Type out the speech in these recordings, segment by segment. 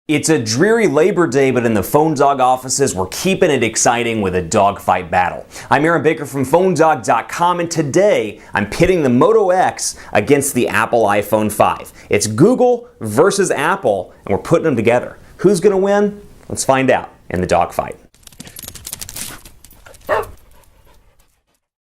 It's a dreary Labor Day, but in the PhoneDog offices, we're keeping it exciting with a dogfight battle. I'm Aaron Baker from PhoneDog.com, and today I'm pitting the Moto X against the Apple iPhone 5. It's Google versus Apple, and we're putting them together. Who's going to win? Let's find out in the dogfight.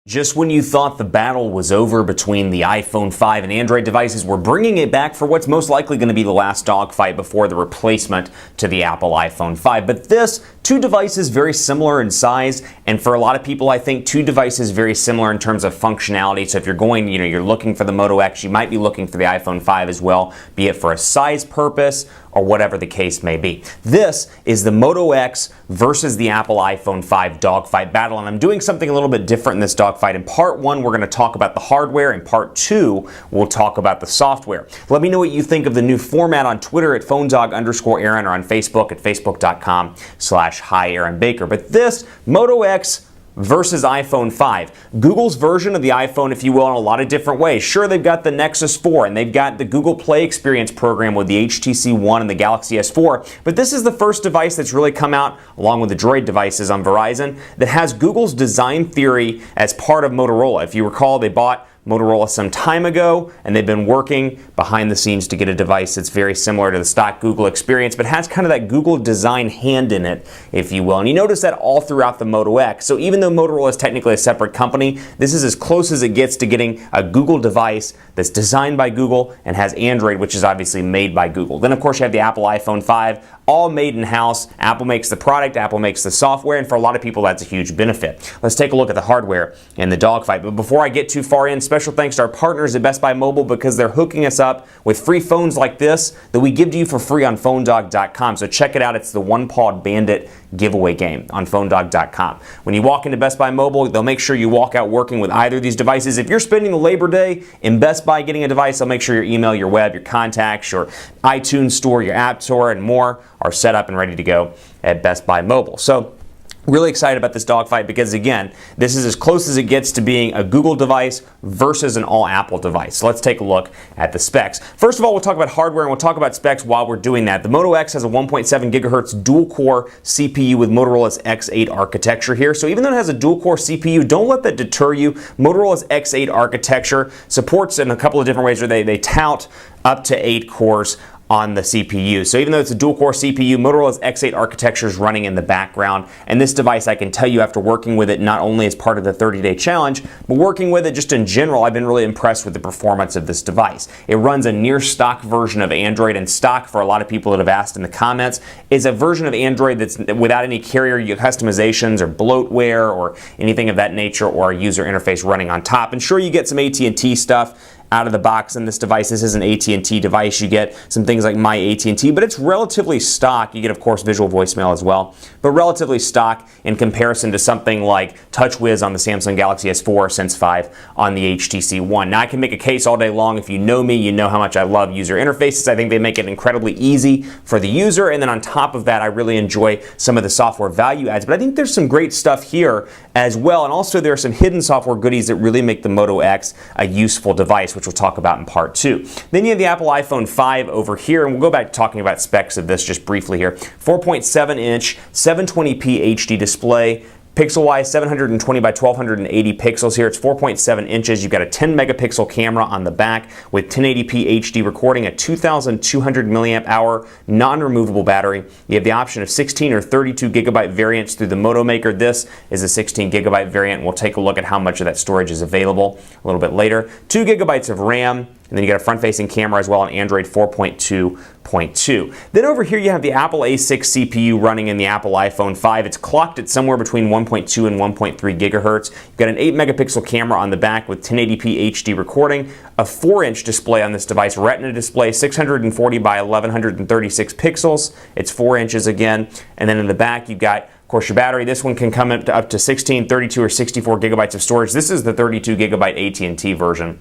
Just when you thought the battle was over between the iPhone 5 and Android devices, we're bringing it back for what's most likely going to be the last dogfight before the replacement to the Apple iPhone 5. But this, two devices very similar in size, and for a lot of people, I think two devices very similar in terms of functionality. So if you're going, you're looking for the Moto X, you might be looking for the iPhone 5 as well, be it for a size purpose or whatever the case may be. This is the Moto X versus the Apple iPhone 5 dogfight battle, and I'm doing something a little bit different in this dogfight. In part one, we're going to talk about the hardware. In part two, we'll talk about the software. Let me know what you think of the new format on Twitter at PhoneDog_Aaron or on Facebook at Facebook.com/HiAaronBaker. But this, Moto X versus iPhone 5. Google's version of the iPhone, if you will, in a lot of different ways. Sure, they've got the Nexus 4 and they've got the Google Play Experience program with the HTC One and the Galaxy S4, but this is the first device that's really come out, along with the Droid devices on Verizon, that has Google's design theory as part of Motorola. If you recall, they bought Motorola some time ago, and they've been working behind the scenes to get a device that's very similar to the stock Google experience, but has kind of that Google design hand in it, if you will. And you notice that all throughout the Moto X. So even though Motorola is technically a separate company, this is as close as it gets to getting a Google device that's designed by Google and has Android, which is obviously made by Google. Then, of course, you have the Apple iPhone 5, all made in-house. Apple makes the product, Apple makes the software, and for a lot of people, that's a huge benefit. Let's take a look at the hardware in the dogfight. But before I get too far in, special thanks to our partners at Best Buy Mobile, because they're hooking us up with free phones like this that we give to you for free on PhoneDog.com. So check it out. It's the One-Pawed Bandit giveaway game on PhoneDog.com. When you walk into Best Buy Mobile, they'll make sure you walk out working with either of these devices. If you're spending the Labor Day in Best Buy getting a device, they'll make sure your email, your web, your contacts, your iTunes store, your App Store, and more are set up and ready to go at Best Buy Mobile. So really excited about this dogfight because, again, this is as close as it gets to being a Google device versus an all-Apple device. So let's take a look at the specs. First of all, we'll talk about hardware and we'll talk about specs while we're doing that. The Moto X has a 1.7 gigahertz dual-core CPU with Motorola's X8 architecture here. So even though it has a dual-core CPU, don't let that deter you. Motorola's X8 architecture supports in a couple of different ways where they tout up to 8 cores on the CPU. So even though it's a dual-core CPU, Motorola's X8 architecture is running in the background. And this device, I can tell you after working with it, not only as part of the 30-day challenge, but working with it just in general, I've been really impressed with the performance of this device. It runs a near stock version of Android, and stock, for a lot of people that have asked in the comments, is a version of Android that's without any carrier customizations or bloatware or anything of that nature, or a user interface running on top. And sure, you get some AT&T stuff out of the box in this device. This is an AT&T device. You get some things like My AT&T, but it's relatively stock. You get, of course, visual voicemail as well, but relatively stock in comparison to something like TouchWiz on the Samsung Galaxy S4 or Sense 5 on the HTC One. Now, I can make a case all day long. If you know me, you know how much I love user interfaces. I think they make it incredibly easy for the user, and then on top of that, I really enjoy some of the software value adds, but I think there's some great stuff here as well, and also there are some hidden software goodies that really make the Moto X a useful device, which we'll talk about in part two. Then you have the Apple iPhone 5 over here, and we'll go back to talking about specs of this just briefly here. 4.7-inch, 720p HD display. Pixel-wise, 720 by 1280 pixels here. It's 4.7 inches. You've got a 10 megapixel camera on the back with 1080p HD recording, a 2,200 milliamp hour non-removable battery. You have the option of 16 or 32 gigabyte variants through the Moto Maker. This is a 16 gigabyte variant. We'll take a look at how much of that storage is available a little bit later. 2 gigabytes of RAM. And then you got a front-facing camera as well on Android 4.2.2. Then over here you have the Apple A6 CPU running in the Apple iPhone 5. It's clocked at somewhere between 1.2 and 1.3 gigahertz. You've got an 8 megapixel camera on the back with 1080p HD recording, a 4-inch display on this device, Retina display, 640 by 1136 pixels. It's 4 inches again. And then in the back you've got, of course, your battery. This one can come up to 16, 32, or 64 gigabytes of storage. This is the 32 gigabyte AT&T version,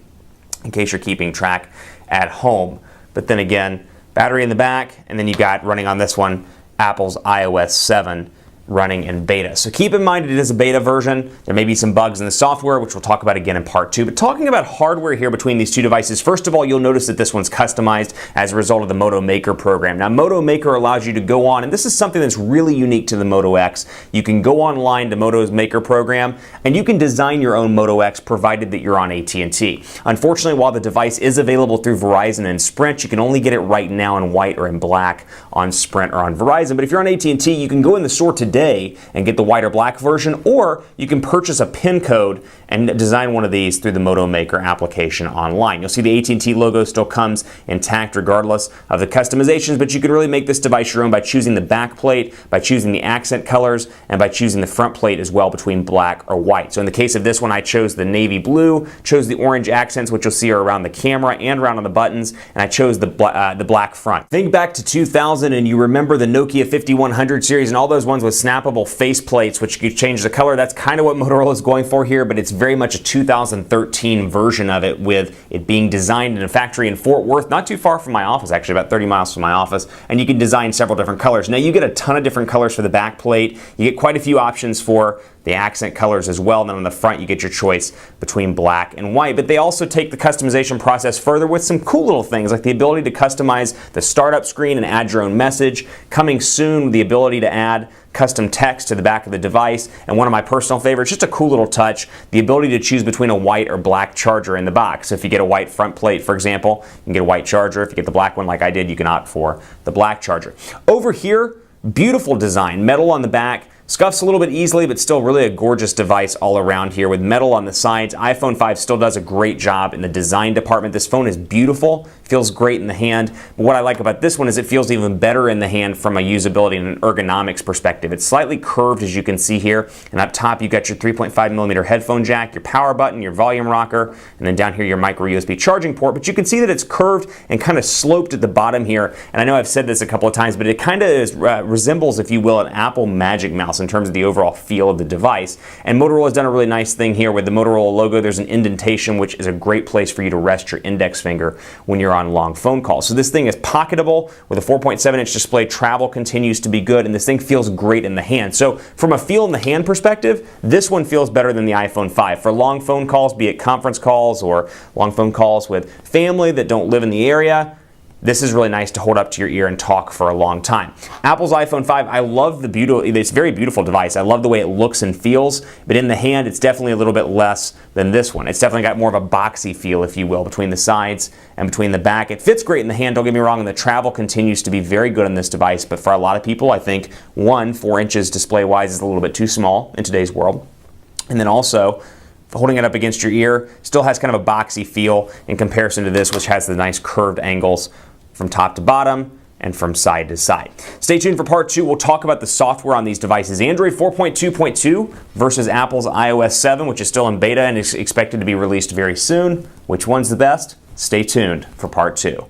in case you're keeping track at home. But then again, battery in the back, and then you got running on this one Apple's iOS 7 running in beta. So keep in mind it is a beta version. There may be some bugs in the software, which we'll talk about again in part 2. But talking about hardware here between these two devices, first of all, you'll notice that this one's customized as a result of the Moto Maker program. Now, Moto Maker allows you to go on, and this is something that's really unique to the Moto X. You can go online to Moto's Maker program, and you can design your own Moto X provided that you're on AT&T. Unfortunately, while the device is available through Verizon and Sprint, you can only get it right now in white or in black on Sprint or on Verizon. But if you're on AT&T, you can go in the store today and get the white or black version, or you can purchase a pin code and design one of these through the Moto Maker application online. You'll see the AT&T logo still comes intact regardless of the customizations, but you can really make this device your own by choosing the back plate, by choosing the accent colors, and by choosing the front plate as well between black or white. So in the case of this one, I chose the navy blue, chose the orange accents, which you'll see are around the camera and around on the buttons, and I chose the black front. Think back to 2000 and you remember the Nokia 5100 series and all those ones with snappable face plates, which you change the color. That's kind of what Motorola is going for here, but it's very much a 2013 version of it, with it being designed in a factory in Fort Worth, not too far from my office, actually about 30 miles from my office, and you can design several different colors. Now you get a ton of different colors for the back plate. You get quite a few options for the accent colors as well. And then on the front, you get your choice between black and white. But they also take the customization process further with some cool little things, like the ability to customize the startup screen and add your own message. Coming soon, the ability to add custom text to the back of the device. And one of my personal favorites, just a cool little touch, the ability to choose between a white or black charger in the box. So if you get a white front plate, for example, you can get a white charger. If you get the black one like I did, you can opt for the black charger. Over here, beautiful design, metal on the back. Scuffs a little bit easily, but still really a gorgeous device all around here with metal on the sides. iPhone 5 still does a great job in the design department. This phone is beautiful, feels great in the hand. But what I like about this one is it feels even better in the hand from a usability and an ergonomics perspective. It's slightly curved, as you can see here. And up top, you've got your 3.5mm headphone jack, your power button, your volume rocker, and then down here, your micro USB charging port. But you can see that it's curved and kind of sloped at the bottom here. And I know I've said this a couple of times, but it kind of resembles, if you will, an Apple Magic Mouse in terms of the overall feel of the device. And Motorola has done a really nice thing here with the Motorola logo. There's an indentation, which is a great place for you to rest your index finger when you're on long phone calls. So this thing is pocketable with a 4.7-inch display. Travel continues to be good, and this thing feels great in the hand. So from a feel in the hand perspective, this one feels better than the iPhone 5. For long phone calls, be it conference calls or long phone calls with family that don't live in the area, this is really nice to hold up to your ear and talk for a long time. Apple's iPhone 5, I love it's a very beautiful device. I love the way it looks and feels, but in the hand, it's definitely a little bit less than this one. It's definitely got more of a boxy feel, if you will, between the sides and between the back. It fits great in the hand, don't get me wrong, and the travel continues to be very good on this device, but for a lot of people, I think, 4 inches display-wise is a little bit too small in today's world. And then also, holding it up against your ear, still has kind of a boxy feel in comparison to this, which has the nice curved angles from top to bottom and from side to side. Stay tuned for part 2. We'll talk about the software on these devices. Android 4.2.2 versus Apple's iOS 7, which is still in beta and is expected to be released very soon. Which one's the best? Stay tuned for part 2.